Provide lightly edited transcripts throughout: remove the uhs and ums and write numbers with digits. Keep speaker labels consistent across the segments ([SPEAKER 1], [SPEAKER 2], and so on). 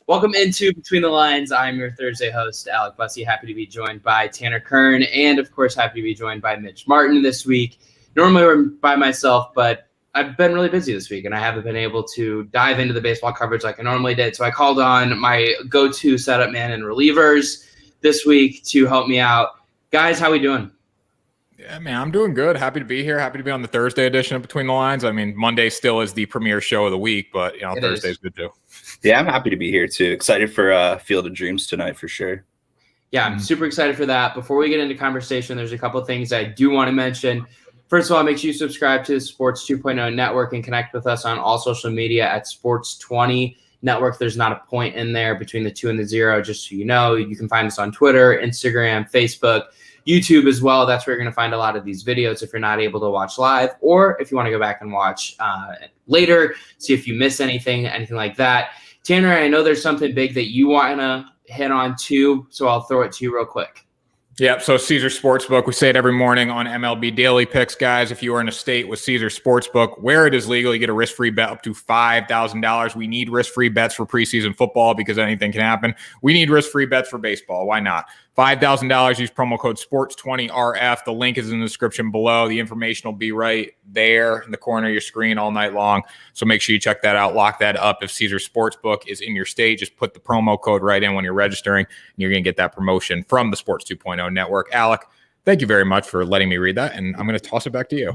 [SPEAKER 1] Welcome into Between the Lines. I'm your Thursday host, Alec Busse. Happy to be joined by Tanner Kern, and of course, happy to be joined by Mitch Martin this week. Normally we're by myself, but I've been really busy this week, and I haven't been able to dive into the baseball coverage like I normally did. So I called on my go-to setup man and relievers this week to help me out. Guys, how we doing?
[SPEAKER 2] Yeah, man, I'm doing good. Happy to be here. Happy to be on the Thursday edition of Between the Lines. I mean, Monday still is the premier show of the week, but Thursday's good too.
[SPEAKER 3] Yeah, I'm happy to be here too. Excited for Field of Dreams tonight for sure.
[SPEAKER 1] Yeah, I'm super excited for that. Before we get into conversation, there's a couple of things I do want to mention. First of all, make sure you subscribe to the Sports 2.0 Network and connect with us on all social media at Sports 20 Network. There's not a point in there between the 2 and the 0, just so you know. You can find us on Twitter, Instagram, Facebook, YouTube as well. That's where you're going to find a lot of these videos if you're not able to watch live, or if you want to go back and watch later, see if you miss anything like that. Tanner, I know there's something big that you want to hit on too, so I'll throw it to you real quick.
[SPEAKER 2] Yep. So Caesar Sportsbook, we say it every morning on MLB Daily Picks, guys. If you are in a state with Caesar Sportsbook where it is legal, you get a risk-free bet up to $5,000. We need risk-free bets for preseason football because anything can happen. We need risk-free bets for baseball. Why not? $5,000. Use promo code SPORTS20RF. The link is in the description below. The information will be right there in the corner of your screen all night long. So make sure you check that out. Lock that up. If Caesar Sportsbook is in your state, just put the promo code right in when you're registering, and you're going to get that promotion from the Sports 2.0 Network. Alec, thank you very much for letting me read that, and I'm going to toss it back to you.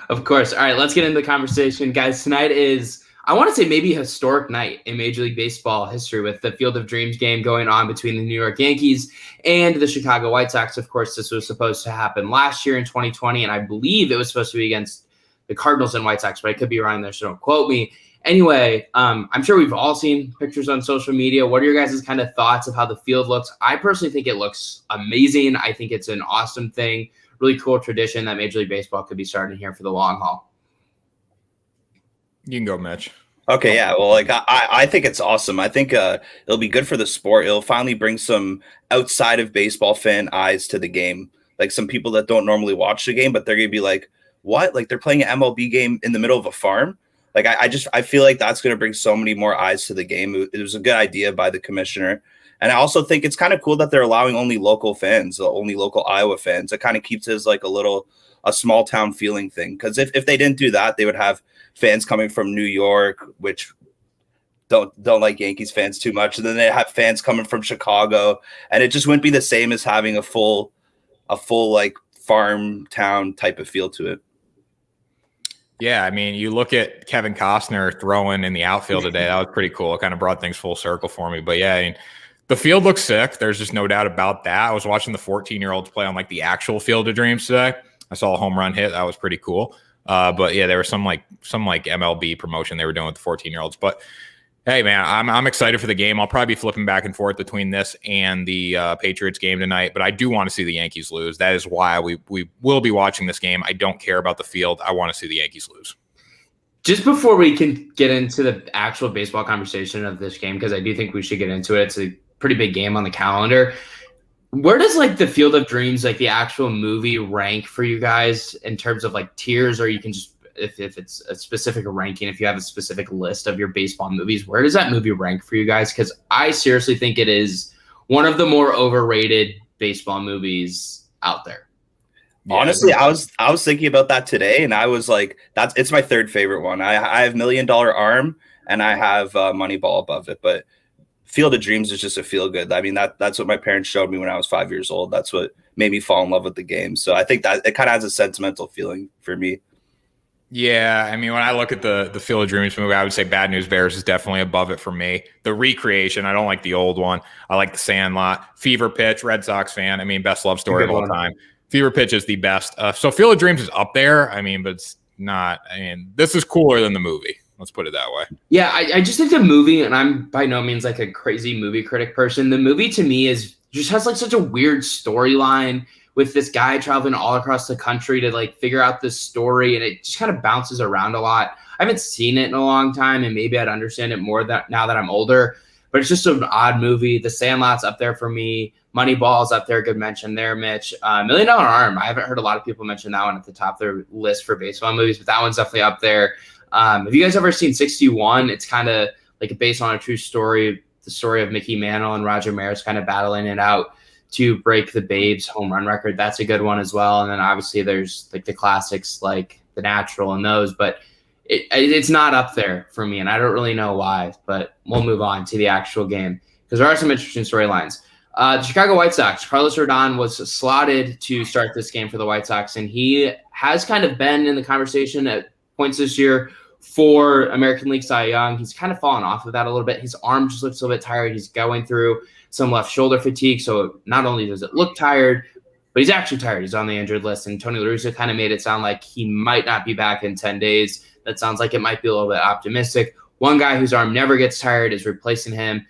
[SPEAKER 1] Of course. All right, let's get into the conversation. Guys, tonight is, I want to say, maybe a historic night in Major League Baseball history with the Field of Dreams game going on between the New York Yankees and the Chicago White Sox. Of course, this was supposed to happen last year in 2020, and I believe it was supposed to be against the Cardinals and White Sox, but I could be wrong there, so don't quote me. Anyway, I'm sure we've all seen pictures on social media. What are your guys' kind of thoughts of how the field looks? I personally think it looks amazing. I think it's an awesome thing, really cool tradition that Major League Baseball could be starting here for the long haul.
[SPEAKER 2] You can go, Mitch.
[SPEAKER 3] Okay, yeah. Well, I think it's awesome. I think it'll be good for the sport. It'll finally bring some outside of baseball fan eyes to the game. Like some people that don't normally watch the game, but they're gonna be like, "What? Like they're playing an MLB game in the middle of a farm?" Like I feel like that's gonna bring so many more eyes to the game. It was a good idea by the commissioner, and I also think it's kind of cool that they're allowing only local fans, only local Iowa fans. It kind of keeps it as like a small town feeling thing. Because if they didn't do that, they would have fans coming from New York, which don't like Yankees fans too much, and then they have fans coming from Chicago, and it just wouldn't be the same as having a full like farm town type of feel to it.
[SPEAKER 2] Yeah, I mean, you look at Kevin Costner throwing in the outfield today. That was pretty cool. It kind of brought things full circle for me. But yeah, I mean, the field looks sick. There's just no doubt about that. I was watching the 14-year-olds play on like the actual Field of Dreams today. I saw a home run hit. That was pretty cool. But yeah, there was some MLB promotion they were doing with the 14-year-olds. But hey, man, I'm excited for the game. I'll probably be flipping back and forth between this and the Patriots game tonight. But I do want to see the Yankees lose. That is why we will be watching this game. I don't care about the field. I want to see the Yankees lose.
[SPEAKER 1] Just before we can get into the actual baseball conversation of this game, because I do think we should get into it. It's a pretty big game on the calendar. Where does like the Field of Dreams, like the actual movie, rank for you guys in terms of like tiers, or you can just, if it's a specific ranking, if you have a specific list of your baseball movies, where does that movie rank for you guys? Because I seriously think it is one of the more overrated baseball movies out there.
[SPEAKER 3] Yeah. Honestly, I was thinking about that today, and I was like, it's my third favorite one. I have $1 Million Arm, and I have Moneyball above it, but Field of Dreams is just a feel good. I mean, that's what my parents showed me when I was 5 years old. That's what made me fall in love with the game. So I think that it kind of has a sentimental feeling for me.
[SPEAKER 2] Yeah, I mean, when I look at the Field of Dreams movie, I would say Bad News Bears is definitely above it for me. The recreation, I don't like the old one. I like The Sandlot. Fever Pitch, Red Sox fan. I mean, best love story of all time. Fever Pitch is the best. So Field of Dreams is up there. I mean, but it's not. I mean, this is cooler than the movie. Let's put it that way.
[SPEAKER 1] Yeah, I just think the movie, and I'm by no means like a crazy movie critic person. The movie to me just has like such a weird storyline with this guy traveling all across the country to like figure out this story, and it just kind of bounces around a lot. I haven't seen it in a long time, and maybe I'd understand it more now that I'm older, but it's just an odd movie. The Sandlot's up there for me. Moneyball's up there. Good mention there, Mitch. $1 Million Arm. I haven't heard a lot of people mention that one at the top of their list for baseball movies, but that one's definitely up there. Have you guys ever seen 61? It's kind of like based on a true story. the story of Mickey Mantle and Roger Maris kind of battling it out to break the Babes home run record. That's a good one as well. And then obviously there's like the classics like The Natural and those, but it's not up there for me, and I don't really know why, but we'll move on to the actual game because there are some interesting storylines. The Chicago White Sox, Carlos Rodon was slotted to start this game for the White Sox, and he has kind of been in the conversation at points this year for American League Cy Young. He's kind of fallen off of that a little bit. His arm just looks a little bit tired. He's going through some left shoulder fatigue, so not only does it look tired, but he's actually tired. He's on the injured list, and Tony La Russa kind of made it sound like he might not be back in 10 days. That sounds like it might be a little bit optimistic. One guy whose arm never gets tired is replacing him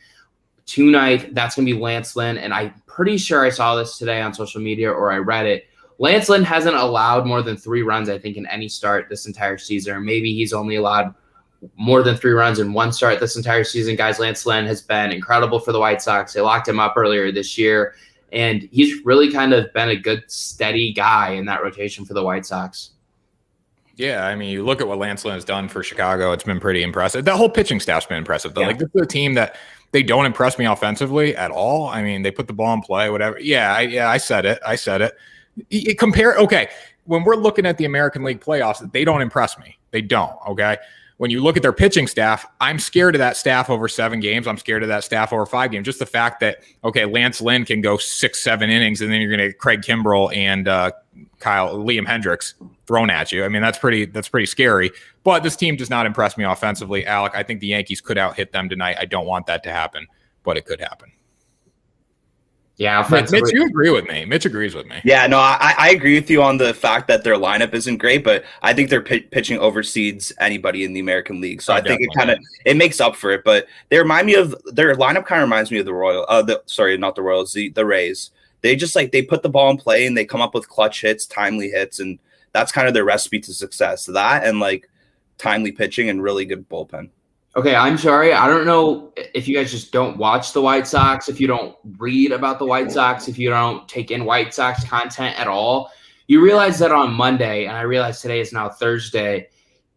[SPEAKER 1] tonight. That's going to be Lance Lynn, and I'm pretty sure I saw this today on social media or I read it. Lance Lynn hasn't allowed more than 3 runs, I think, in any start this entire season, or maybe he's only allowed more than 3 runs in one start this entire season. Guys, Lance Lynn has been incredible for the White Sox. They locked him up earlier this year, and he's really kind of been a good, steady guy in that rotation for the White Sox.
[SPEAKER 2] Yeah, I mean, you look at what Lance Lynn has done for Chicago, it's been pretty impressive. That whole pitching staff's been impressive, though. Yeah. Like, this is a team that they don't impress me offensively at all. I mean, they put the ball in play, whatever. I said it. Okay, when we're looking at the American League playoffs, they don't impress me. They don't, okay? When you look at their pitching staff, I'm scared of that staff over 7 games. I'm scared of that staff over 5 games. Just the fact that, okay, Lance Lynn can go 6-7 innings, and then you're going to get Craig Kimbrell and Liam Hendricks thrown at you. I mean, that's pretty scary. But this team does not impress me offensively. Alec, I think the Yankees could out-hit them tonight. I don't want that to happen, but it could happen.
[SPEAKER 1] Yeah,
[SPEAKER 2] Mitch, you agree with me. Mitch agrees with me.
[SPEAKER 3] Yeah, no, I agree with you on the fact that their lineup isn't great, but I think their pitching oversees anybody in the American League. So I think it makes up for it. But they remind me of their lineup. Kind of reminds me of the the Rays. They just they put the ball in play and they come up with clutch hits, timely hits, and that's kind of their recipe to success. That and timely pitching and really good bullpen.
[SPEAKER 1] Okay, I'm sorry. I don't know if you guys just don't watch the White Sox, if you don't read about the White Sox, if you don't take in White Sox content at all. You realize that on Monday, and I realize today is now Thursday,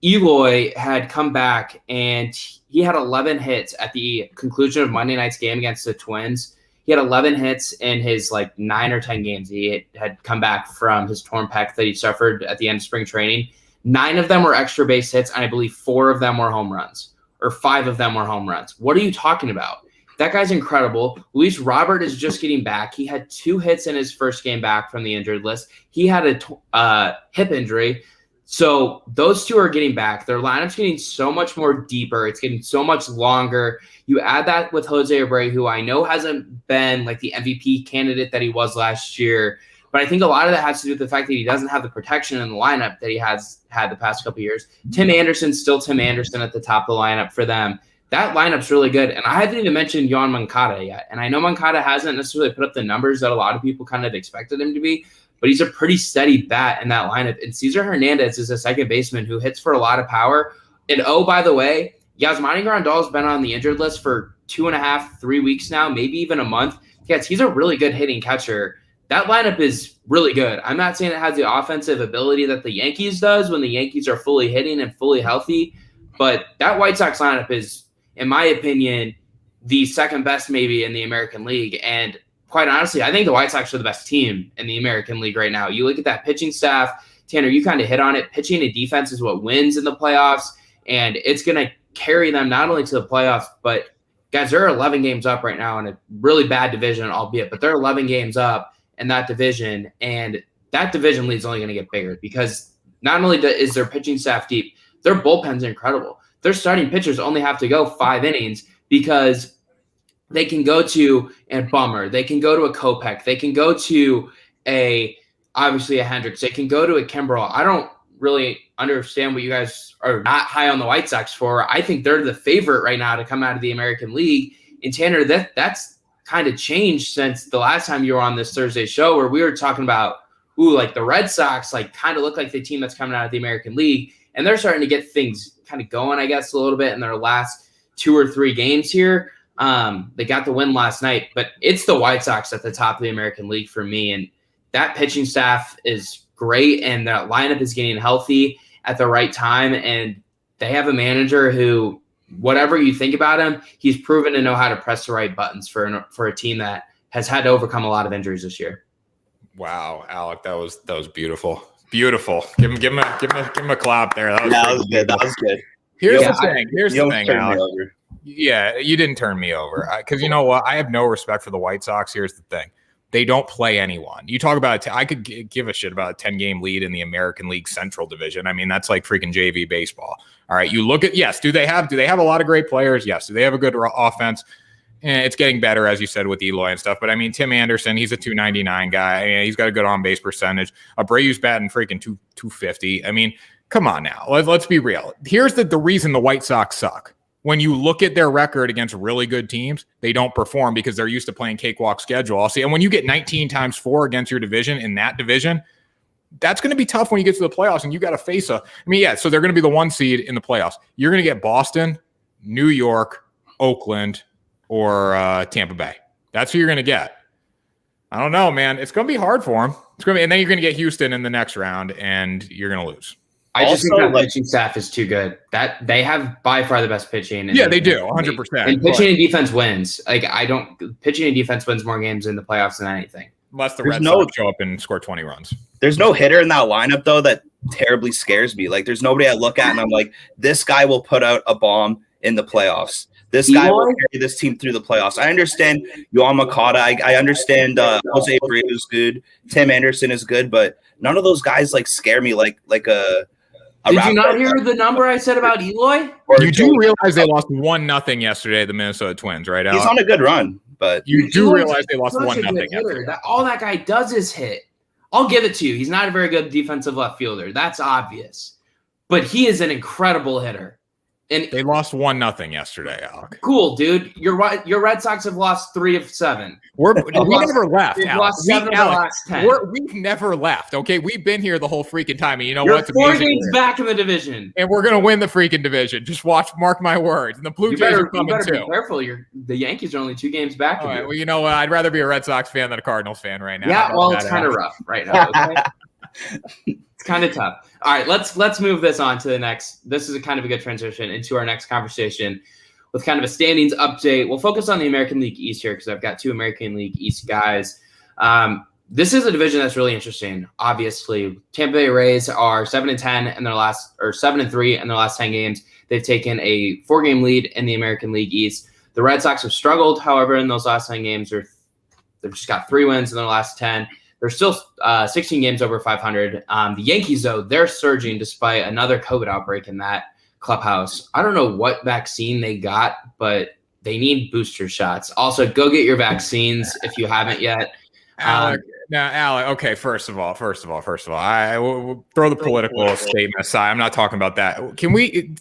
[SPEAKER 1] Eloy had come back and he had 11 hits at the conclusion of Monday night's game against the Twins. He had 11 hits in his 9 or 10 games. He had come back from his torn pec that he suffered at the end of spring training. 9 of them were extra base hits, and I believe 4 of them were home runs. Or 5 of them were home runs. What are you talking about? That guy's incredible. Luis Robert is just getting back. He had 2 hits in his first game back from the injured list. He had a hip injury. So those 2 are getting back. Their lineup's getting so much more deeper. It's getting so much longer. You add that with Jose Abreu, who I know hasn't been the MVP candidate that he was last year. But I think a lot of that has to do with the fact that he doesn't have the protection in the lineup that he has had the past couple of years. Tim Anderson's still Tim Anderson at the top of the lineup for them. That lineup's really good. And I haven't even mentioned Yoan Moncada yet. And I know Moncada hasn't necessarily put up the numbers that a lot of people kind of expected him to be, but he's a pretty steady bat in that lineup. And Cesar Hernandez is a second baseman who hits for a lot of power. And by the way, Yasmani Grandal's been on the injured list for 2.5, 3 weeks now, maybe even a month. Yes, he's a really good hitting catcher. That lineup is really good. I'm not saying it has the offensive ability that the Yankees does when the Yankees are fully hitting and fully healthy, but that White Sox lineup is, in my opinion, the second best maybe in the American League. And quite honestly, I think the White Sox are the best team in the American League right now. You look at that pitching staff, Tanner, you kind of hit on it. Pitching and defense is what wins in the playoffs, and it's going to carry them not only to the playoffs, but guys, they're 11 games up right now in a really bad division, albeit, but they're 11 games up in that division, and that division lead is only going to get bigger because not only is their pitching staff deep, their bullpen's incredible. Their starting pitchers only have to go 5 innings because they can go to a Bummer, they can go to a Kopech, they can go to obviously a Hendricks, they can go to a Kimbrell. I don't really understand what you guys are not high on the White Sox for. I think they're the favorite right now to come out of the American League. And Tanner, that's kind of changed since the last time you were on this Thursday show where we were talking about, the Red Sox kind of look like the team that's coming out of the American League, and they're starting to get things kind of going, I guess, a little bit in their last 2 or 3 games here. They got the win last night, but it's the White Sox at the top of the American League for me, and that pitching staff is great, and that lineup is getting healthy at the right time, and they have a manager who whatever you think about him, he's proven to know how to press the right buttons for a team that has had to overcome a lot of injuries this year.
[SPEAKER 2] Wow, Alec, that was beautiful. Beautiful. Give him a clap there. That was
[SPEAKER 3] good. That was good.
[SPEAKER 2] Here's the thing, Alec.
[SPEAKER 3] Yeah,
[SPEAKER 2] you didn't turn me over. Because you know what? I have no respect for the White Sox. Here's the thing. They don't play anyone. You talk about I could give a shit about a 10-game lead in the American League Central Division. I mean, that's like freaking JV baseball. All right, you look at, yes, do they have a lot of great players? Yes. Do they have a good offense? And it's getting better, as you said, with Eloy and stuff. But, I mean, Tim Anderson, he's a 299 guy. He's got a good on-base percentage. Abreu's batting freaking 250. I mean, come on now. Let's be real. Here's the reason the White Sox suck. When you look at their record against really good teams, they don't perform because they're used to playing cakewalk schedule. And when you get 19 times 4 against your division in that division, that's going to be tough when you get to the playoffs and you got to face so they're going to be the 1 seed in the playoffs. You're going to get Boston, New York, Oakland, or Tampa Bay. That's who you're going to get. I don't know, man. It's going to be hard for them. And then you're going to get Houston in the next round, and you're going to lose.
[SPEAKER 1] I just think that pitching staff is too good. That they have by far the best pitching.
[SPEAKER 2] Yeah, they do, 100%.
[SPEAKER 1] And pitching and defense wins. Pitching and defense wins more games in the playoffs than anything.
[SPEAKER 2] Unless the Red Sox show up and score 20 runs.
[SPEAKER 3] There's no hitter in that lineup, though, that terribly scares me. Like, there's nobody I look at and I'm like, this guy will put out a bomb in the playoffs. This guy will carry this team through the playoffs. I understand Yoan Moncada. I understand Jose Abreu is good. Tim Anderson is good, but none of those guys scare me like a.
[SPEAKER 1] Did you not hear the number I said about Eloy?
[SPEAKER 2] You do realize they lost 1-0 yesterday, the Minnesota Twins, right, Alec?
[SPEAKER 3] He's on a good run, but
[SPEAKER 2] you do realize they lost 1-0 yesterday.
[SPEAKER 1] All that guy does is hit. I'll give it to you. He's not a very good defensive left fielder. That's obvious. But he is an incredible hitter. And
[SPEAKER 2] they lost 1-0 yesterday, Alec.
[SPEAKER 1] Cool, dude. Your Red Sox have lost 3 of 7.
[SPEAKER 2] We never left.
[SPEAKER 1] They've lost 7 of the last 10.
[SPEAKER 2] We've never left. Okay, we've been here the whole freaking time, and you know
[SPEAKER 1] You're
[SPEAKER 2] what?
[SPEAKER 1] 4 games back in the division,
[SPEAKER 2] and we're gonna win the freaking division. Just mark my words. And the Blue Jays are coming too.
[SPEAKER 1] Be careful. The Yankees are only 2 games back.
[SPEAKER 2] All right. Well, you know what? I'd rather be a Red Sox fan than a Cardinals fan right now.
[SPEAKER 1] Yeah. Well, it's kind of rough right now. Okay? It's kind of tough. All right, let's move this on to the next. This is kind of a good transition into our next conversation with kind of a standings update. We'll focus on the American League East here because I've got 2 American League East guys. This is a division that's really interesting. Obviously, Tampa Bay Rays are 7-10 in their last, or 7-3 in their last 10 games. They've taken a 4-game lead in the American League East. The Red Sox have struggled, however, in those last 10 games. They've just got 3 wins in their last 10. They're still 16 games over 500. The Yankees, though, they're surging despite another COVID outbreak in that clubhouse. I don't know what vaccine they got, but they need booster shots. Also, go get your vaccines if you haven't yet.
[SPEAKER 2] Alec, okay, first of all, I will throw the political statement aside. I'm not talking about that.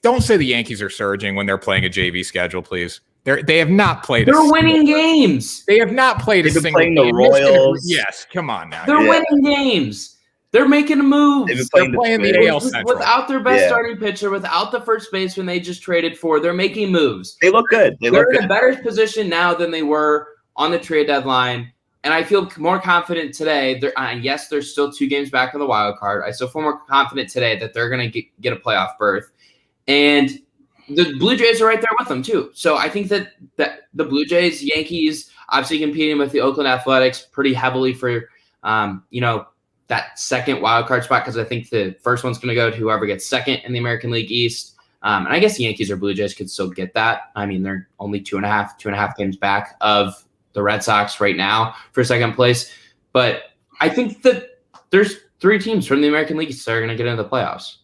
[SPEAKER 2] Don't say the Yankees are surging when they're playing a JV schedule, please. They have not played.
[SPEAKER 1] They're winning games.
[SPEAKER 2] They have not played a single game.
[SPEAKER 3] The Royals.
[SPEAKER 2] Yes, come on now.
[SPEAKER 1] They're winning games. They're making moves.
[SPEAKER 2] They're playing the AL Central.
[SPEAKER 1] Without their best starting pitcher, without the first baseman they just traded for, they're making moves.
[SPEAKER 3] They look good.
[SPEAKER 1] They're in a better position now than they were on the trade deadline. And I feel more confident today. Yes, they're still 2 games back on the wild card. I still feel more confident today that they're going to get a playoff berth. And the Blue Jays are right there with them, too. So I think that the Blue Jays, Yankees, obviously competing with the Oakland Athletics pretty heavily for, that second wild card spot, because I think the first one's going to go to whoever gets second in the American League East. And I guess the Yankees or Blue Jays could still get that. I mean, they're only 2.5 games back of the Red Sox right now for second place. But I think that there's 3 teams from the American League that are going to get into the playoffs.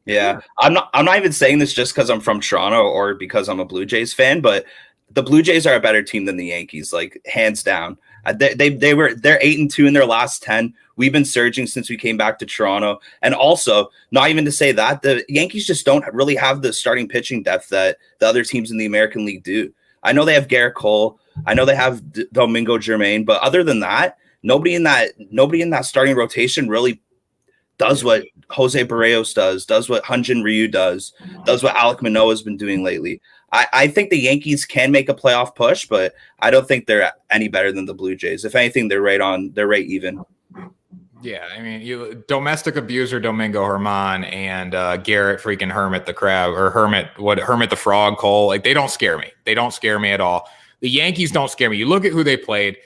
[SPEAKER 3] Yeah, I'm not even saying this just because I'm from Toronto or because I'm a Blue Jays fan, but the Blue Jays are a better team than the Yankees, hands down. They're 8-2 in their last 10. We've been surging since we came back to Toronto. And also, not even to say that, the Yankees just don't really have the starting pitching depth that the other teams in the American League do. I know they have Garrett Cole. I know they have Domingo Germain, but other than that, nobody in that starting rotation really does what Jose Barrios does what Hyun-Jin Ryu does what Alec Manoah's been doing lately. I think the Yankees can make a playoff push, but I don't think they're any better than the Blue Jays. If anything, they're right even.
[SPEAKER 2] Yeah, I mean, you domestic abuser Domingo Herman and Garrett freaking Hermit the Crab or Hermit the Frog Cole, like they don't scare me. They don't scare me at all. The Yankees don't scare me. You look at who they played.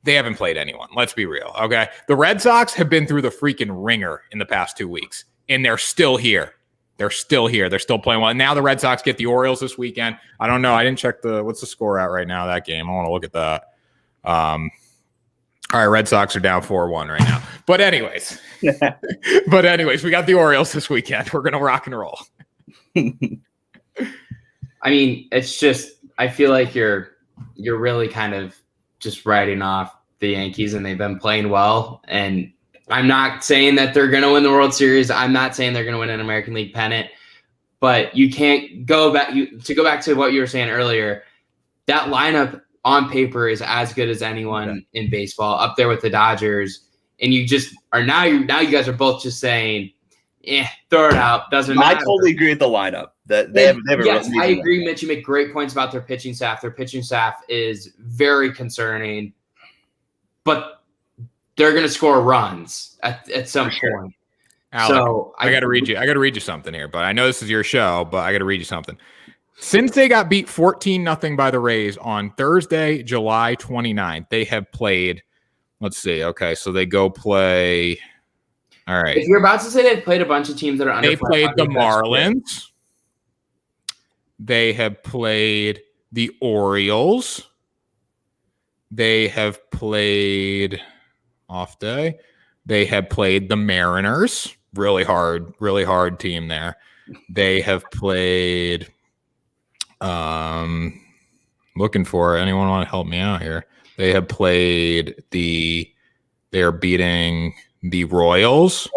[SPEAKER 2] They haven't played anyone. Let's be real. Okay. The Red Sox have been through the freaking ringer in the past 2 weeks, and they're still here. They're still here. They're still playing well. And now the Red Sox get the Orioles this weekend. I don't know. I didn't check what's the score out right now, that game. I want to look at that. All right, Red Sox are down 4-1 right now. But anyways, we got the Orioles this weekend. We're going to rock and roll.
[SPEAKER 1] I mean, it's just, I feel like you're really kind of just writing off the Yankees, and they've been playing well. And I'm not saying that they're going to win the World Series. I'm not saying they're going to win an American League pennant, but you can't go back. To go back to what you were saying earlier, that lineup on paper is as good as anyone in baseball, up there with the Dodgers. And you just are now you guys are both just saying, throw it out. Doesn't matter.
[SPEAKER 3] I totally agree with the lineup.
[SPEAKER 1] Yes, I agree, Mitch. You make great points about their pitching staff. Their pitching staff is very concerning, but they're going to score runs at some point.
[SPEAKER 2] Alec,
[SPEAKER 1] so
[SPEAKER 2] I got to read you something here, but I know this is your show, but I got to read you something. Since they got beat 14-0 by the Rays on Thursday, July 29th, they have played, let's see. Okay, so they go play. All right.
[SPEAKER 1] If you're about to say they've played a bunch of teams that are under,
[SPEAKER 2] they played the Marlins. They have played the Orioles. They have played off day. They have played the Mariners. Really hard team there. They have played. Looking for anyone want to help me out here. They have played they are beating the Royals.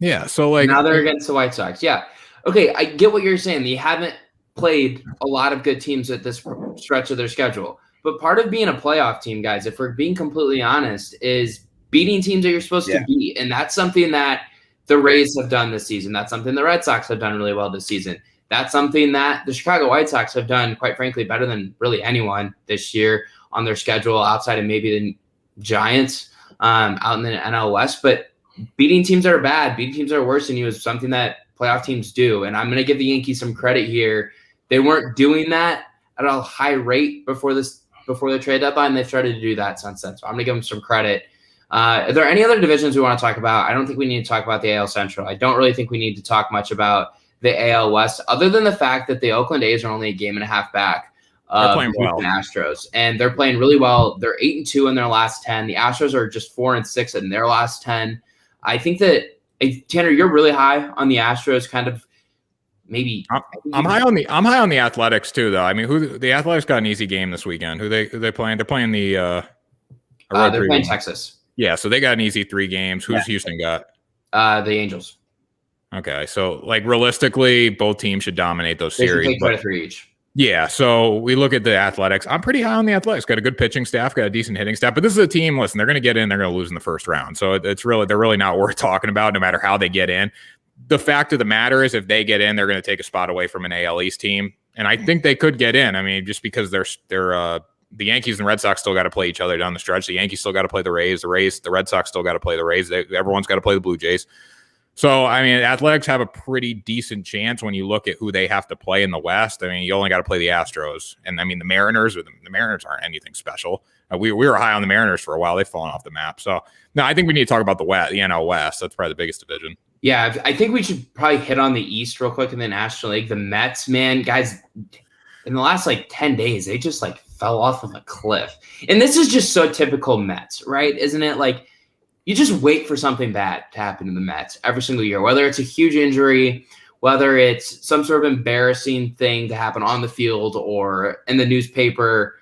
[SPEAKER 2] Yeah. So like
[SPEAKER 1] now they're against the White Sox. Yeah. Okay. I get what you're saying. They haven't played a lot of good teams at this stretch of their schedule, but part of being a playoff team, guys, if we're being completely honest, is beating teams that you're supposed to beat. And that's something that the Rays have done this season. That's something the Red Sox have done really well this season. That's something that the Chicago White Sox have done, quite frankly, better than really anyone this year on their schedule, outside of maybe the Giants out in the NL West. But beating teams that are bad, beating teams that are worse than you is something that playoff teams do. And I'm going to give the Yankees some credit here. They weren't doing that at a high rate before the trade deadline. They've started to do that since then. So I'm going to give them some credit. Are there any other divisions we want to talk about? I don't think we need to talk about the AL Central. I don't really think we need to talk much about the AL West, other than the fact that the Oakland A's are only a game and a half back of the Houston Astros, and they're playing really well. They're 8-2 in their last 10. The Astros are just 4-6 in their last 10. I think that Tanner, you're really high on the Astros. Kind of maybe
[SPEAKER 2] I'm high on the Athletics too, though. I mean, the Athletics got an easy game this weekend. Who they playing? They're playing they're
[SPEAKER 1] playing Texas.
[SPEAKER 2] Yeah, so they got an easy 3 games. Who's Houston got?
[SPEAKER 1] The Angels.
[SPEAKER 2] Okay, so like realistically, both teams should dominate those series.
[SPEAKER 1] They should take 3 each.
[SPEAKER 2] Yeah, so we look at the Athletics. I'm pretty high on the Athletics. Got a good pitching staff, got a decent hitting staff. But this is a team. Listen, they're going to get in. They're going to lose in the first round. So they're really not worth talking about, no matter how they get in. The fact of the matter is, if they get in, they're going to take a spot away from an AL East team, and I think they could get in. I mean, just because they're the Yankees and Red Sox still got to play each other down the stretch. The Yankees still got to play the Rays. The Red Sox still got to play the Rays. Everyone's got to play the Blue Jays. So, I mean, Athletics have a pretty decent chance when you look at who they have to play in the West. I mean, you only got to play the Astros. And, I mean, the Mariners aren't anything special. We were high on the Mariners for a while. They've fallen off the map. So, no, I think we need to talk about the NL West. That's probably the biggest division.
[SPEAKER 1] Yeah, I think we should probably hit on the East real quick in the National League. The Mets, man, guys, in the last, 10 days, they just, fell off of a cliff. And this is just so typical Mets, right? Isn't it? You just wait for something bad to happen to the Mets every single year, whether it's a huge injury, whether it's some sort of embarrassing thing to happen on the field or in the newspaper.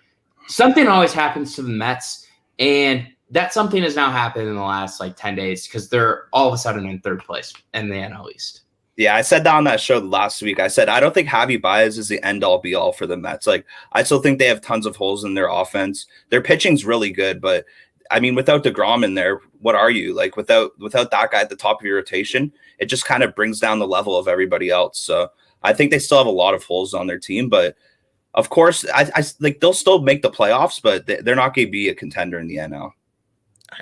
[SPEAKER 1] Something always happens to the Mets, and that something has now happened in the last 10 days because they're all of a sudden in 3rd place in the NL East.
[SPEAKER 3] Yeah, I said that on that show last week. I said I don't think Javi Baez is the end-all be-all for the Mets. I still think they have tons of holes in their offense. Their pitching's really good, but I mean, without DeGrom in there, what are you? Without that guy at the top of your rotation, it just kind of brings down the level of everybody else. So I think they still have a lot of holes on their team, but of course, I they'll still make the playoffs, but they're not going to be a contender in the NL.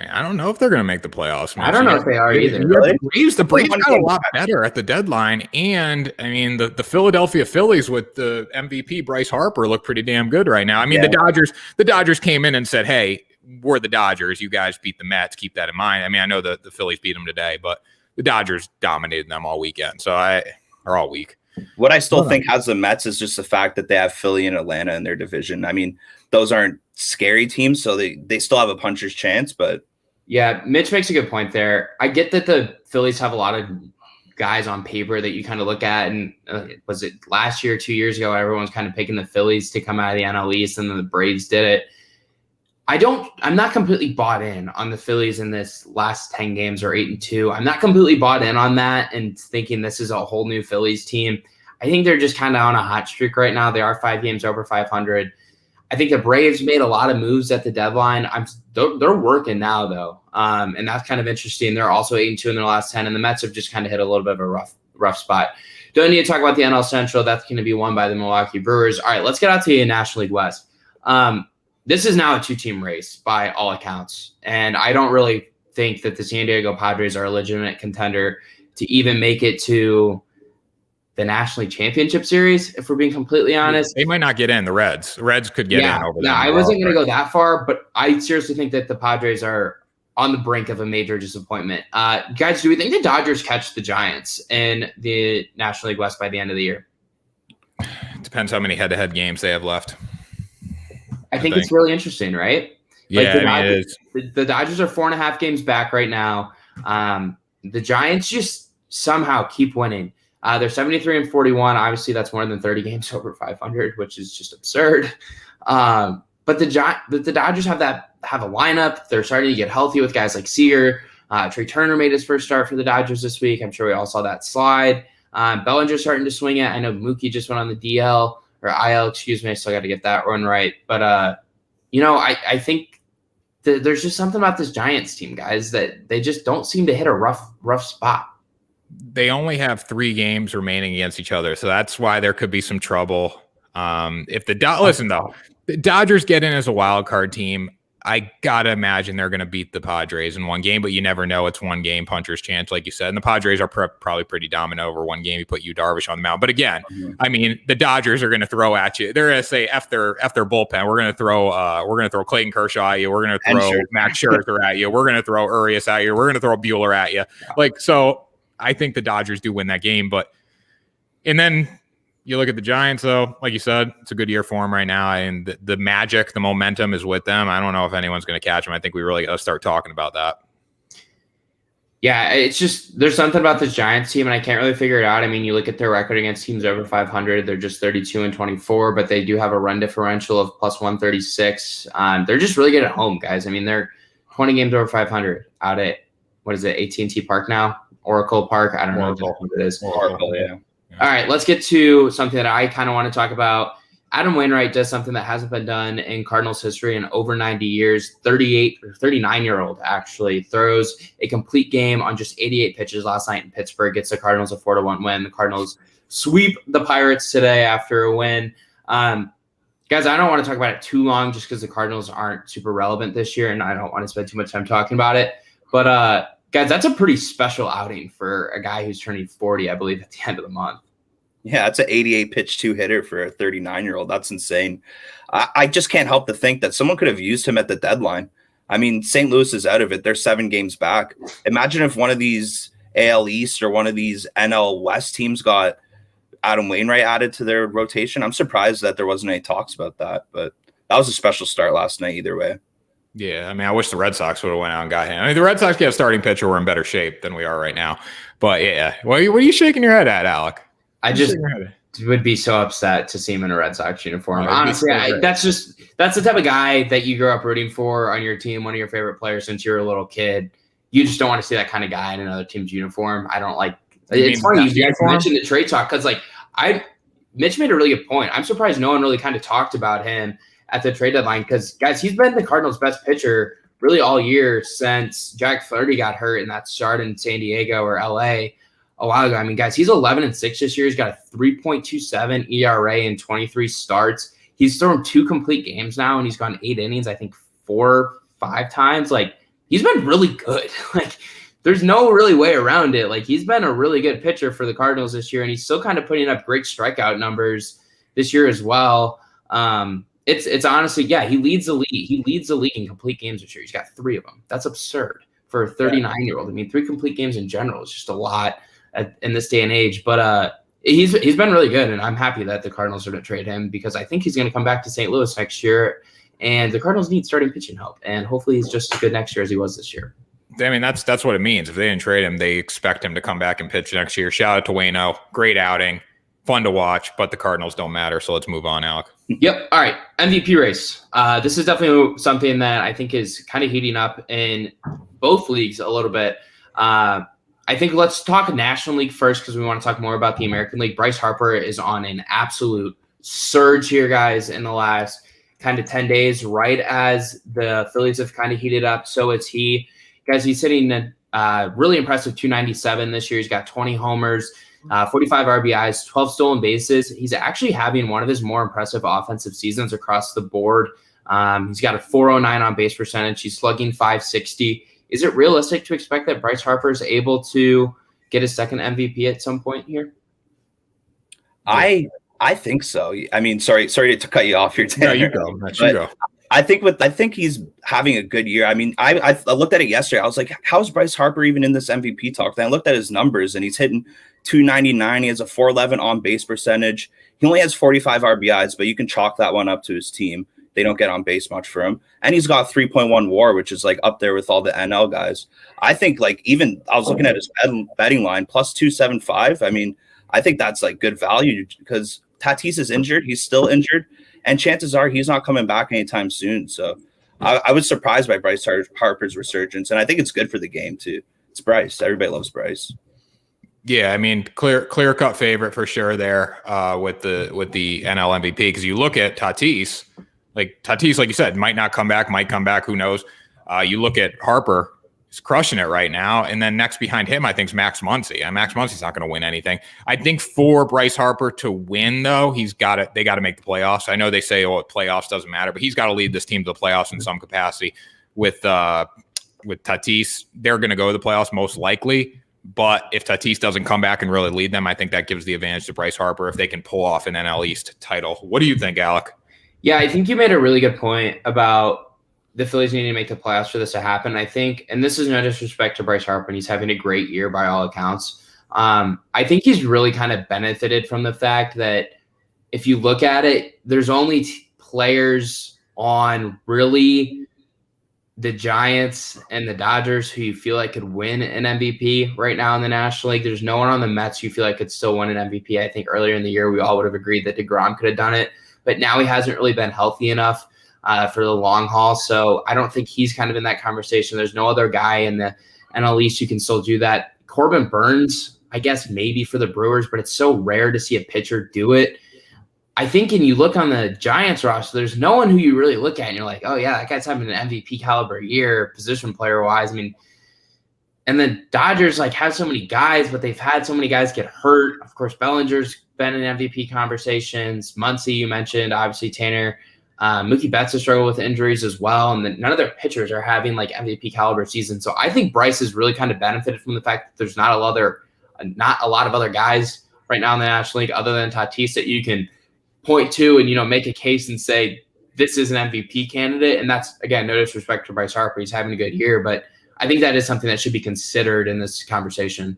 [SPEAKER 2] I don't know if they're going to make the playoffs.
[SPEAKER 1] I don't know if they are either.
[SPEAKER 2] The Braves got a lot better at the deadline. And, I mean, the Philadelphia Phillies with the MVP Bryce Harper look pretty damn good right now. I mean, the Dodgers came in and said, hey, we're the Dodgers. You guys beat the Mets. Keep that in mind. I mean, I know the Phillies beat them today, but the Dodgers dominated them all weekend. Or all week.
[SPEAKER 3] What I still think has the Mets is just the fact that they have Philly and Atlanta in their division. I mean, those aren't scary teams, so they still have a puncher's chance. But
[SPEAKER 1] yeah, Mitch makes a good point there. I get that the Phillies have a lot of guys on paper that you kind of look at, and was it last year, 2 years ago, everyone's kind of picking the Phillies to come out of the NL East, and then the Braves did it. I'm not completely bought in on the Phillies in this last 10 games or 8-2. I'm not completely bought in on that and thinking this is a whole new Phillies team. I think they're just kind of on a hot streak right now. They are 5 games over 500. I think the Braves made a lot of moves at the deadline. They're working now though. And that's kind of interesting. They're also 8-2 in their last 10, and the Mets have just kind of hit a little bit of a rough spot. Don't need to talk about the NL Central. That's going to be won by the Milwaukee Brewers. All right, let's get out to the National League West. This is now a 2-team race by all accounts, and I don't really think that the San Diego Padres are a legitimate contender to even make it to the National League Championship Series, if we're being completely honest.
[SPEAKER 2] They might not get in, the Reds. The Reds could get in over them.
[SPEAKER 1] I wasn't going to go that far, but I seriously think that the Padres are on the brink of a major disappointment. Guys, do we think the Dodgers catch the Giants in the National League West by the end of the year?
[SPEAKER 2] Depends how many head-to-head games they have left.
[SPEAKER 1] I think it's really interesting, right?
[SPEAKER 2] Yeah, it is.
[SPEAKER 1] The Dodgers are 4.5 games back right now. The Giants just somehow keep winning. They're 73-41. Obviously, that's more than 30 games over 500, which is just absurd. But the Dodgers have a lineup. They're starting to get healthy with guys like Seager. Trey Turner made his first start for the Dodgers this week. I'm sure we all saw that slide. Bellinger's starting to swing it. I know Mookie just went on the DL. Or IL, excuse me. I still got to get that one right. But, I think there's just something about this Giants team, guys, that they just don't seem to hit a rough spot.
[SPEAKER 2] They only have 3 games remaining against each other, so that's why there could be some trouble. If the Dodgers get in as a wild card team, I gotta imagine they're going to beat the Padres in one game, but you never know. It's one game, puncher's chance, like you said. And the Padres are probably pretty dominant over one game. You put Darvish on the mound, but again, I mean, the Dodgers are going to throw at you. They're going to say F their bullpen. We're going to throw Clayton Kershaw at you. We're going to throw Max Scherzer at you. We're going to throw Urias at you. We're going to throw Bueller at you. So I think the Dodgers do win that game, and then you look at the Giants, though, like you said, it's a good year for them right now. And the magic, the momentum is with them. I don't know if anyone's going to catch them. I think we really got to start talking about that.
[SPEAKER 1] Yeah, it's just there's something about this Giants team, and I can't really figure it out. I mean, you look at their record against teams over 500, they're just 32-24, but they do have a run differential of plus 136. They're just really good at home, guys. I mean, they're 20 games over 500 out at, what is it, AT&T Park now? Oracle Park? I don't know what it is.
[SPEAKER 3] Oracle, yeah.
[SPEAKER 1] All right, let's get to something that I kind of want to talk about. Adam Wainwright does something that hasn't been done in Cardinals history in over 90 years. 39-year-old actually throws a complete game on just 88 pitches last night in Pittsburgh. Gets the Cardinals a 4-1 win. The Cardinals sweep the Pirates today after a win. Guys, I don't want to talk about it too long just because the Cardinals aren't super relevant this year, and I don't want to spend too much time talking about it. But, guys, that's a pretty special outing for a guy who's turning 40, I believe, at the end of the month.
[SPEAKER 3] Yeah, that's an 88 pitch 2 hitter for a 39-year-old. That's insane. I just can't help but think that someone could have used him at the deadline. I mean, St. Louis is out of it. They're 7 games back. Imagine if one of these AL East or one of these NL West teams got Adam Wainwright added to their rotation. I'm surprised that there wasn't any talks about that, but that was a special start last night either way.
[SPEAKER 2] Yeah, I mean, I wish the Red Sox would have went out and got him. I mean, the Red Sox get a starting pitcher. We're in better shape than we are right now. But, yeah, what are you shaking your head at, Alec?
[SPEAKER 1] I just would be so upset to see him in a Red Sox uniform. Honestly, that's the type of guy that you grew up rooting for on your team, one of your favorite players since you were a little kid. You just don't want to see that kind of guy in another team's uniform. I don't like – it's funny you guys mentioned the trade talk because, Mitch made a really good point. I'm surprised no one really kind of talked about him at the trade deadline because, guys, he's been the Cardinals' best pitcher really all year since Jack Flaherty got hurt in that start in San Diego or L.A. a while ago. I mean, guys, he's 11-6 this year. He's got a 3.27 ERA in 23 starts. He's thrown 2 complete games now, and he's gone 8 innings, I think 4 or 5 times. he's been really good. Like, there's no really way around it. Like, he's been a really good pitcher for the Cardinals this year, and he's still kind of putting up great strikeout numbers this year as well. It's honestly, yeah, he leads the league. He leads the league in complete games this year. He's got 3 of them. That's absurd for a 39-year-old. I mean, 3 complete games in general is just a lot in this day and age. But he's been really good, and I'm happy that the Cardinals are going to trade him because I think he's going to come back to St. Louis next year, and the Cardinals need starting pitching help, and hopefully he's just as good next year as he was this year.
[SPEAKER 2] I mean, that's what it means. If they didn't trade him, they expect him to come back and pitch next year. Shout out to Waino. Great outing. Fun to watch, but the Cardinals don't matter, so let's move on, Alec.
[SPEAKER 1] Yep. All right. MVP race. This is definitely something that I think is kind of heating up in both leagues a little bit. I think let's talk National League first because we want to talk more about the American League. Bryce Harper is on an absolute surge here, guys, in the last kind of 10 days, right as the Phillies have kind of heated up. So is he. Guys, he's sitting at really impressive 297 this year. He's got 20 homers. 45 RBIs, 12 stolen bases. He's actually having one of his more impressive offensive seasons across the board. He's got a 409 on base percentage. He's slugging 560. Is it realistic to expect that Bryce Harper is able to get his second MVP at some point here?
[SPEAKER 3] I think so. I mean, sorry to cut you off here, Tanner.
[SPEAKER 2] No, you go. You go.
[SPEAKER 3] I think he's having a good year. I mean, I looked at it yesterday. I was like, how's Bryce Harper even in this MVP talk? Then I looked at his numbers, and he's hitting 299. He has a 411 on base percentage. He only has 45 RBIs, but you can chalk that one up to his team. They don't get on base much for him. And he's got 3.1 WAR, which is like up there with all the NL guys. I think like even I was looking at his betting line plus 275. I mean, I think that's like good value because Tatis is injured. He's still injured. And chances are he's not coming back anytime soon. So I was surprised by Bryce Harper's resurgence. And I think it's good for the game too. It's Bryce. Everybody loves Bryce.
[SPEAKER 2] Yeah, I mean, clear cut favorite for sure there with the NL MVP because you look at Tatis, like you said, might not come back, might come back, who knows? You look at Harper, he's crushing it right now, and then next behind him, I think is Max Muncy. And Max Muncy's not going to win anything. I think for Bryce Harper to win, though, they got to make the playoffs. I know they say, playoffs doesn't matter, but he's got to lead this team to the playoffs in some capacity. With Tatis, they're going to go to the playoffs most likely. But if Tatis doesn't come back and really lead them, I think that gives the advantage to Bryce Harper if they can pull off an NL East title. What do you think, Alec? Yeah,
[SPEAKER 1] I think you made a really good point about the Phillies needing to make the playoffs for this to happen. I think, and this is no disrespect to Bryce Harper, and he's having a great year by all accounts. I think he's really kind of benefited from the fact that if you look at it, there's only players on really the Giants and the Dodgers who you feel like could win an MVP right now in the National League. There's no one on the Mets you feel like could still win an MVP. I think earlier in the year we all would have agreed that DeGrom could have done it, but now he hasn't really been healthy enough for the long haul. So I don't think he's kind of in that conversation. There's no other guy in the NL East who can still do that. Corbin Burns, I guess maybe for the Brewers, but it's so rare to see a pitcher do it. I think when you look on the Giants roster, there's no one who you really look at and you're like, oh, yeah, that guy's having an MVP caliber year, position player-wise. I mean, and the Dodgers like have so many guys, but they've had so many guys get hurt. Of course, Bellinger's been in MVP conversations. Muncy, you mentioned, obviously Tanner. Mookie Betts has struggled with injuries as well, and then none of their pitchers are having like MVP caliber seasons. So I think Bryce has really kind of benefited from the fact that there's not a lot of other guys right now in the National League other than Tatis that you can point to and make a case and say this is an MVP candidate. And that's, again, no disrespect to Bryce Harper, he's having a good year, but I think that is something that should be considered in this conversation.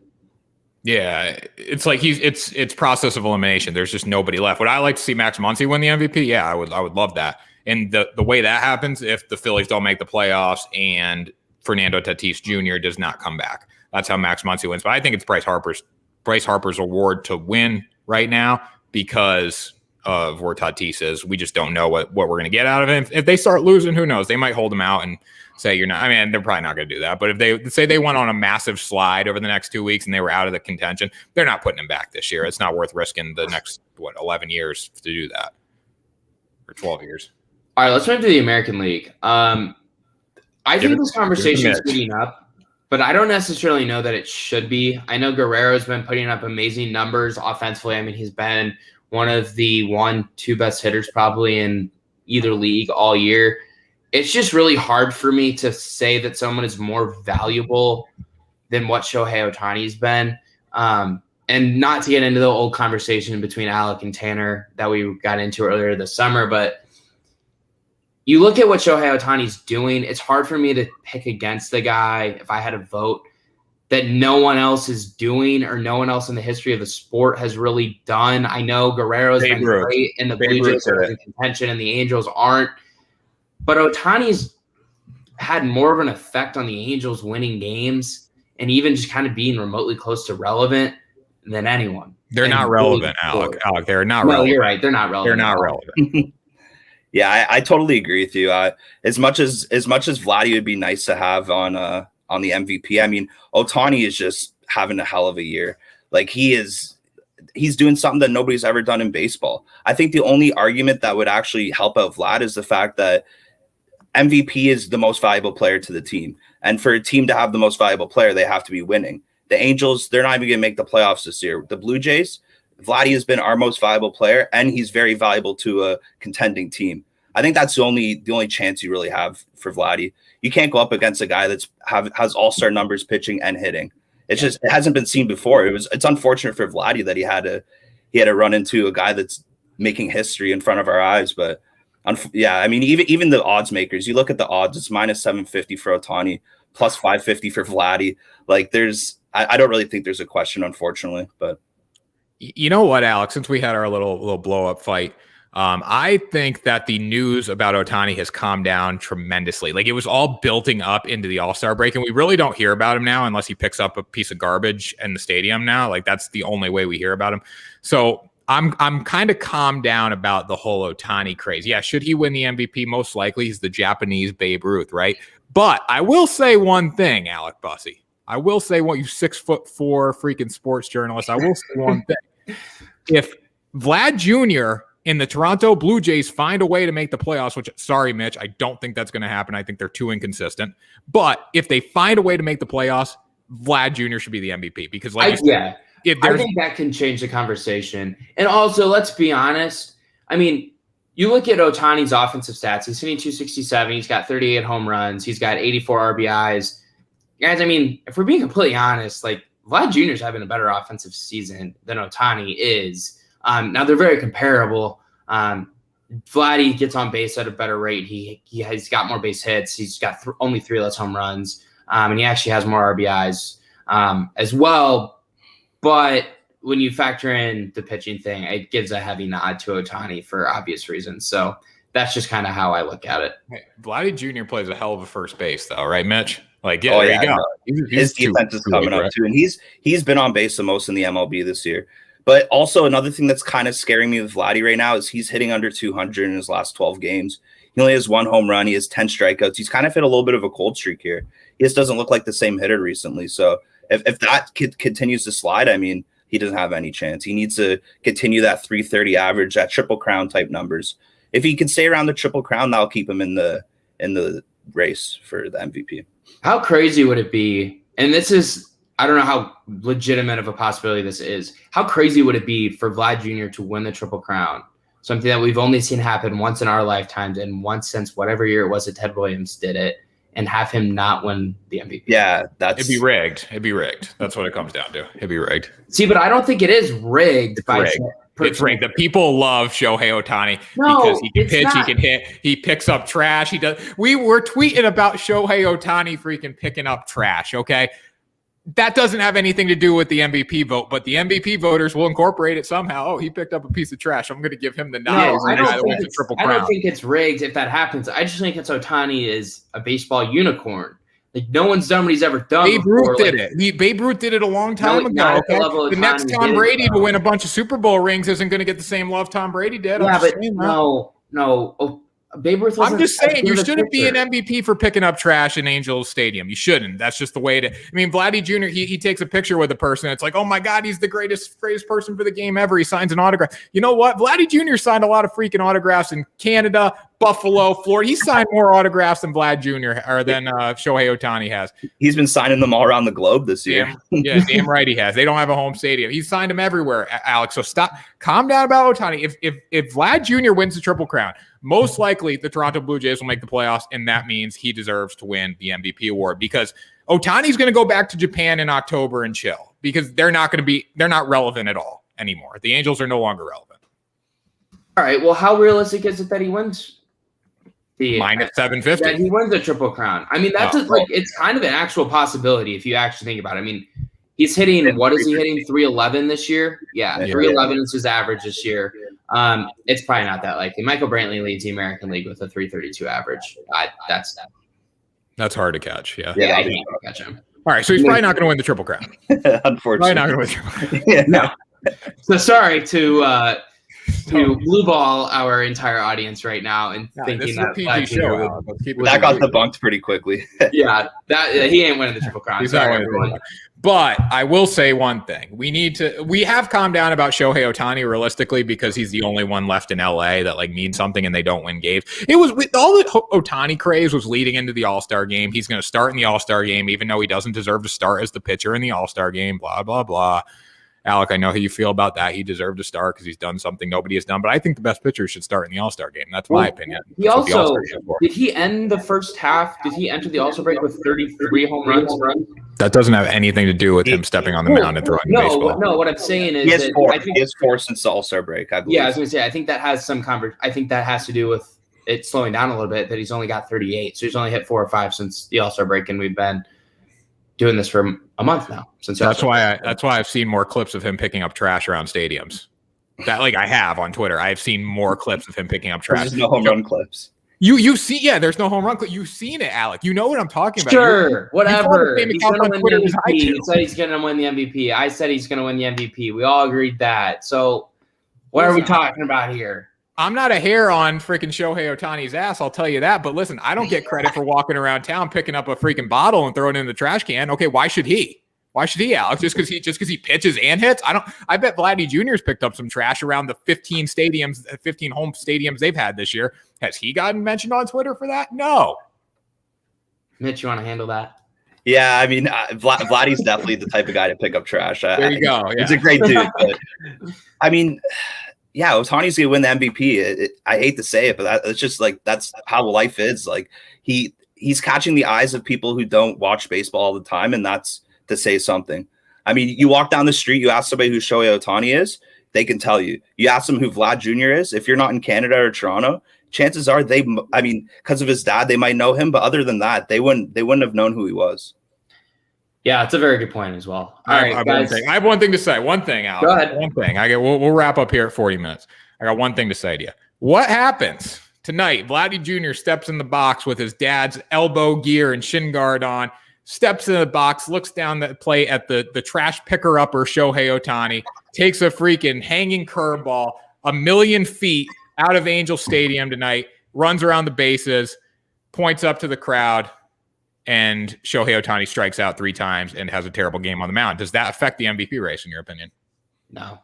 [SPEAKER 2] Yeah, it's like it's process of elimination. There's just nobody left. Would I like to see Max Muncy win the MVP? Yeah, I would love that. And the way that happens if the Phillies don't make the playoffs and Fernando Tatis Jr. does not come back. That's how Max Muncy wins. But I think it's Bryce Harper's award to win right now because of where Tatis is. We just don't know what we're going to get out of it. If they start losing, who knows? They might hold him out and say you're not. I mean, they're probably not going to do that. But if they say they went on a massive slide over the next 2 weeks and they were out of the contention, they're not putting him back this year. It's not worth risking the next 11 years to do that, or 12 years.
[SPEAKER 1] All right, let's move to the American League. I think this conversation is heating up, but I don't necessarily know that it should be. I know Guerrero's been putting up amazing numbers offensively. I mean, he's been one of the 1-2 best hitters probably in either league all year. it's just really hard for me to say that someone is more valuable than what Shohei Ohtani's been. And not to get into the old conversation between Alec and Tanner that we got into earlier this summer, but you look at what Shohei Ohtani's doing, it's hard for me to pick against the guy if I had a vote that no one else is doing or no one else in the history of the sport has really done. I know Guerrero's been great and the Blue Jays are in contention and the Angels aren't. But Ohtani's had more of an effect on the Angels winning games and even just kind of being remotely close to relevant than anyone.
[SPEAKER 2] They're not relevant, Alec. Alec, they're not relevant.
[SPEAKER 1] No, you're right. They're not relevant.
[SPEAKER 2] They're not relevant.
[SPEAKER 3] Yeah, I totally agree with you. As much as Vladdy would be nice to have on the MVP, I mean, Ohtani is just having a hell of a year. Like he's doing something that nobody's ever done in baseball. I think the only argument that would actually help out Vlad is the fact that MVP is the most valuable player to the team. And for a team to have the most valuable player, they have to be winning. The Angels, they're not even going to make the playoffs this year. The Blue Jays, Vladdy has been our most valuable player, and he's very valuable to a contending team. I think that's the only chance you really have for Vladdy. You can't go up against a guy has all-star numbers pitching and hitting. It hasn't been seen before. It's unfortunate for Vladdy that he had to run into a guy that's making history in front of our eyes. But I mean, even the odds makers, you look at the odds, it's minus 750 for Ohtani, plus 550 for Vladdy. Like I don't really think there's a question, unfortunately. But
[SPEAKER 2] you know what, Alex? Since we had our little blow up fight, I think that the news about Ohtani has calmed down tremendously. Like it was all building up into the All-Star break, and we really don't hear about him now unless he picks up a piece of garbage in the stadium now. Like that's the only way we hear about him. So I'm kind of calmed down about the whole Ohtani craze. Yeah, should he win the MVP? Most likely he's the Japanese Babe Ruth, right? But I will say one thing, Alec Busse. I will say you 6'4" freaking sports journalist. I will say one thing. If Vlad Jr. and the Toronto Blue Jays find a way to make the playoffs, which, sorry, Mitch, I don't think that's going to happen. I think they're too inconsistent. But if they find a way to make the playoffs, Vlad Jr. should be the MVP because, I
[SPEAKER 1] think that can change the conversation. And also, let's be honest. I mean, you look at Ohtani's offensive stats. He's hitting 267. He's got 38 home runs. He's got 84 RBIs. Guys, I mean, if we're being completely honest, like Vlad Jr. is having a better offensive season than Ohtani is. Now they're very comparable. Vladdy gets on base at a better rate. He's got more base hits. He's got only 3 less home runs, and he actually has more RBIs as well. But when you factor in the pitching thing, it gives a heavy nod to Ohtani for obvious reasons. So that's just kind of how I look at it.
[SPEAKER 2] Hey, Vladdy Jr. plays a hell of a first base, though, right, Mitch? Like, yeah, there you go.
[SPEAKER 3] His defense is coming up too, and he's been on base the most in the MLB this year. But also another thing that's kind of scaring me with Vladdy right now is he's hitting under 200 in his last 12 games. He only has 1 home run. He has 10 strikeouts. He's kind of hit a little bit of a cold streak here. He just doesn't look like the same hitter recently. So if that continues to slide, I mean, he doesn't have any chance. He needs to continue that 330 average, that Triple Crown type numbers. If he can stay around the Triple Crown, that'll keep him in the race for the MVP.
[SPEAKER 1] How crazy would it be? And this is, I don't know how legitimate of a possibility this is. How crazy would it be for Vlad Jr. to win the Triple Crown? Something that we've only seen happen once in our lifetimes and once since whatever year it was that Ted Williams did it, and have him not win the MVP.
[SPEAKER 3] Yeah,
[SPEAKER 2] it'd be rigged. It'd be rigged. That's what it comes down to. It'd be rigged.
[SPEAKER 1] See, but I don't think it is rigged.
[SPEAKER 2] It's rigged. The people love Shohei Ohtani because he can pitch, he can hit, he picks up trash. He does. We were tweeting about Shohei Ohtani freaking picking up trash. Okay, that doesn't have anything to do with the MVP vote, but the MVP voters will incorporate it somehow. Oh, he picked up a piece of trash. I'm going to give him the nod.
[SPEAKER 1] I don't think it's rigged if that happens. I just think it's Ohtani is a baseball unicorn. Like no one's done what he's ever done.
[SPEAKER 2] Babe Ruth did it. Babe Ruth did it a long time ago. Okay? The next Tom Brady to win a bunch of Super Bowl rings isn't going to get the same love Tom Brady did.
[SPEAKER 1] Yeah, but no. Babe Ruth.
[SPEAKER 2] I'm just saying you shouldn't be an MVP for picking up trash in Angels Stadium. You shouldn't. That's just the way to. I mean, Vladdy Jr. He takes a picture with a person. It's like, oh my God, he's the greatest person for the game ever. He signs an autograph. You know what? Vladdy Jr. signed a lot of freaking autographs in Canada, Buffalo, Florida. He signed more autographs than Vlad Jr. or than Shohei Ohtani has.
[SPEAKER 3] He's been signing them all around the globe this year.
[SPEAKER 2] Damn right he has. They don't have a home stadium. He's signed them everywhere, Alex. So calm down about Ohtani. If Vlad Jr. wins the Triple Crown, most likely the Toronto Blue Jays will make the playoffs, and that means he deserves to win the MVP award because Ohtani's going to go back to Japan in October and chill because they're not relevant at all anymore. The Angels are no longer relevant.
[SPEAKER 1] All right. Well, how realistic is it that he wins?
[SPEAKER 2] Minus 750.
[SPEAKER 1] That he wins the Triple Crown. I mean, that's it's kind of an actual possibility if you actually think about it. I mean, he's hitting, what is he hitting? 311 this year? Yeah, 311 is his average this year. It's probably not that likely. Michael Brantley leads the American League with a 332 average.
[SPEAKER 2] That's hard to catch. Yeah,
[SPEAKER 1] I can't catch him.
[SPEAKER 2] All right, so he's probably not going to win the Triple Crown.
[SPEAKER 3] Unfortunately,
[SPEAKER 2] probably not going to win the Triple Crown.
[SPEAKER 1] No. So sorry to blue ball our entire audience right now and thinking that
[SPEAKER 2] PG show.
[SPEAKER 3] That got debunked pretty quickly.
[SPEAKER 1] Yeah, he ain't winning the Triple Crown.
[SPEAKER 2] He's not winning. But I will say one thing: we have calmed down about Shohei Ohtani realistically because he's the only one left in LA that means something and they don't win games. It was all the Ohtani craze was leading into the All-Star game. He's going to start in the All-Star game, even though he doesn't deserve to start as the pitcher in the All-Star game. Blah blah blah. Alec, I know how you feel about that. He deserved to start because he's done something nobody has done. But I think the best pitcher should start in the All-Star game. That's my opinion.
[SPEAKER 1] He also did he end the first half? Did he enter the All-Star break with 33 home runs?
[SPEAKER 2] That doesn't have anything to do with him stepping on the mound and throwing baseball.
[SPEAKER 1] No, what I'm saying is
[SPEAKER 3] he has four since the All-Star break, I believe.
[SPEAKER 1] Yeah, I was going to say, I think that has I think that has to do with it slowing down a little bit, that he's only got 38. So he's only hit 4 or 5 since the All-Star break, and we've been doing this for a month now.
[SPEAKER 2] That's why I've seen more clips of him picking up trash around stadiums. That I have on Twitter. I've seen more clips of him picking up trash.
[SPEAKER 3] There's no home run clips.
[SPEAKER 2] You see, there's no home run clip. You've seen it, Alec. You know what I'm talking about.
[SPEAKER 1] Sure, whatever.
[SPEAKER 2] He's going to win the MVP.
[SPEAKER 1] He said he's going to win the MVP. I said he's going to win the MVP. We all agreed that. So what are we talking about here?
[SPEAKER 2] I'm not a hair on freaking Shohei Ohtani's ass, I'll tell you that. But listen, I don't get credit for walking around town picking up a freaking bottle and throwing it in the trash can. Okay, why should he? Why should he, Alex? Just because he pitches and hits? I bet Vladdy Jr.'s picked up some trash around the 15 home stadiums they've had this year. Has he gotten mentioned on Twitter for that? No.
[SPEAKER 1] Mitch, you want to handle that?
[SPEAKER 3] Yeah, I mean, Vladdy's definitely the type of guy to pick up trash.
[SPEAKER 2] There you go. Yeah.
[SPEAKER 3] He's a great dude. But, I mean, yeah, Ohtani's going to win the MVP. I hate to say it, but it's just that's how life is. He's catching the eyes of people who don't watch baseball all the time, and that's to say something. I mean, you walk down the street, you ask somebody who Shohei Ohtani is, they can tell you. You ask them who Vlad Jr. is, if you're not in Canada or Toronto, chances are because of his dad, they might know him, but other than that, they wouldn't have known who he was.
[SPEAKER 1] Yeah, it's a very good point as well. All right, guys.
[SPEAKER 2] I have one thing to say. One thing, Alex.
[SPEAKER 1] Go ahead.
[SPEAKER 2] One thing. We'll wrap up here at 40 minutes. I got one thing to say to you. What happens tonight? Vladdy Jr. steps in the box with his dad's elbow gear and shin guard on, steps in the box, looks down the plate at the trash picker-upper Shohei Ohtani, takes a freaking hanging curveball 1,000,000 feet out of Angel Stadium tonight, runs around the bases, points up to the crowd, and Shohei Ohtani strikes out 3 times and has a terrible game on the mound. Does that affect the MVP race, in your opinion?
[SPEAKER 1] No.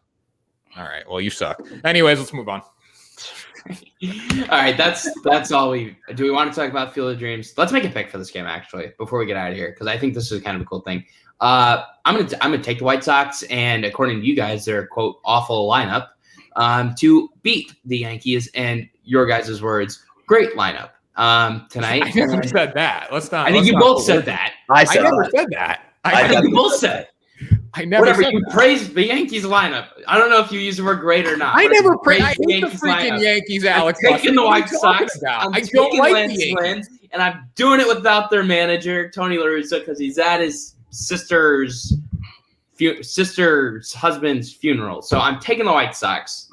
[SPEAKER 2] All right. Well, you suck. Anyways, let's move on.
[SPEAKER 1] All right. That's all do we want to talk about Field of Dreams? Let's make a pick for this game, actually, before we get out of here, because I think this is kind of a cool thing. I'm gonna take the White Sox, and according to you guys, their quote awful lineup to beat the Yankees, and your guys' words, great lineup. Tonight.
[SPEAKER 2] I never said that.
[SPEAKER 1] I think you both said that.
[SPEAKER 2] I never said that.
[SPEAKER 1] I think you both said.
[SPEAKER 2] I never
[SPEAKER 1] Whatever,
[SPEAKER 2] said
[SPEAKER 1] you
[SPEAKER 2] that.
[SPEAKER 1] praised the Yankees lineup. I don't know if you use the word great or not.
[SPEAKER 2] I never praised. I
[SPEAKER 1] the
[SPEAKER 2] hate the freaking
[SPEAKER 1] lineup.
[SPEAKER 2] Yankees, Alex.
[SPEAKER 1] I'm taking the White Sox.
[SPEAKER 2] I don't like
[SPEAKER 1] Lance
[SPEAKER 2] the Yankees.
[SPEAKER 1] Lynn, and I'm doing it without their manager, Tony La Russa, because he's at his sister's husband's funeral. So I'm taking the White Sox.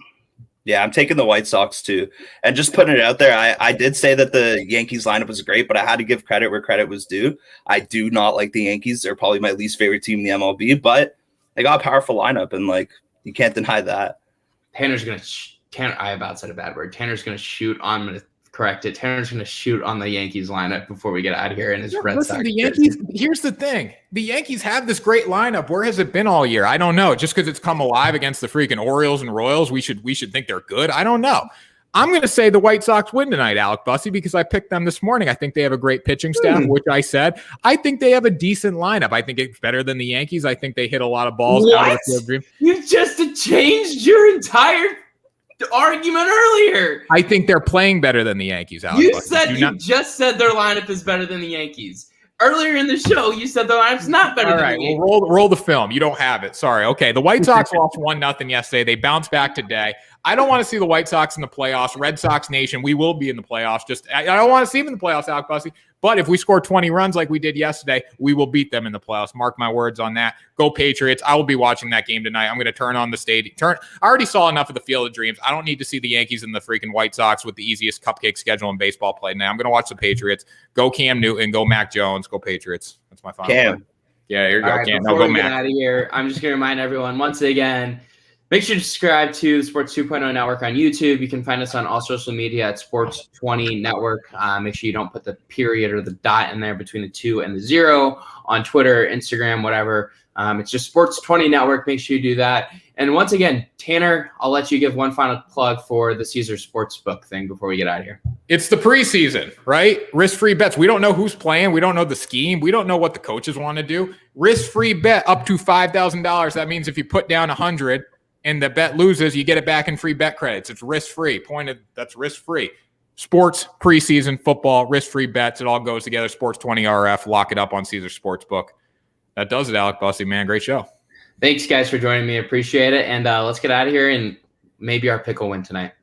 [SPEAKER 3] Yeah, I'm taking the White Sox too. And just putting it out there, I did say that the Yankees lineup was great, but I had to give credit where credit was due. I do not like the Yankees. They're probably my least favorite team in the MLB, but they got a powerful lineup, and you can't deny that.
[SPEAKER 1] Tanner's going to I about said a bad word. Tanner's going to shoot. I'm going to correct it. Tanner's going to shoot on the Yankees lineup before we get out of here in his Red Sox.
[SPEAKER 2] The Yankees. Here's the thing: the Yankees have this great lineup. Where has it been all year? I don't know. Just because it's come alive against the freaking Orioles and Royals, we should think they're good. I don't know. I'm going to say the White Sox win tonight, Alec Busse, because I picked them this morning. I think they have a great pitching staff, which I said. I think they have a decent lineup. I think it's better than the Yankees. I think they hit a lot of balls out of the field dream.
[SPEAKER 1] You just changed your entire argument earlier.
[SPEAKER 2] I think they're playing better than the Yankees, Alec Busse.
[SPEAKER 1] You just said their lineup is better than the Yankees. Earlier in the show, you said the lineup's not better than the Yankees.
[SPEAKER 2] All right, well, roll the film. You don't have it. Sorry. Okay, the White Sox lost 1-0 yesterday. They bounced back today. I don't want to see the White Sox in the playoffs. Red Sox Nation, we will be in the playoffs. I don't want to see them in the playoffs, Alec Busse. But if we score 20 runs like we did yesterday, we will beat them in the playoffs. Mark my words on that. Go Patriots. I will be watching that game tonight. I'm going to turn on the stadium. I already saw enough of the Field of Dreams. I don't need to see the Yankees and the freaking White Sox with the easiest cupcake schedule in baseball play now. I'm going to watch the Patriots. Go Cam Newton. Go Mac Jones. Go Patriots. That's my final word. Yeah, here you go, Cam.
[SPEAKER 1] Before we get out of here, I'm just going to remind everyone once again, make sure to subscribe to the Sports 2.0 Network on YouTube. You can find us on all social media at Sports 20 Network. Make sure you don't put the period or the dot in there between the 2 and the 0 on Twitter, Instagram, whatever. It's just Sports 20 Network. Make sure you do that. And once again, Tanner, I'll let you give one final plug for the Caesar Sportsbook thing before we get out of here.
[SPEAKER 2] It's the preseason, right? Risk-free bets. We don't know who's playing. We don't know the scheme. We don't know what the coaches want to do. Risk-free bet up to $5,000. That means if you put down 100 and the bet loses, you get it back in free bet credits. It's risk-free. That's risk-free. Sports, preseason, football, risk-free bets. It all goes together. Sports 20 RF. Lock it up on Caesar Sportsbook. That does it, Alec Busse, man. Great show.
[SPEAKER 1] Thanks, guys, for joining me. Appreciate it. And let's get out of here and maybe our pick will win tonight.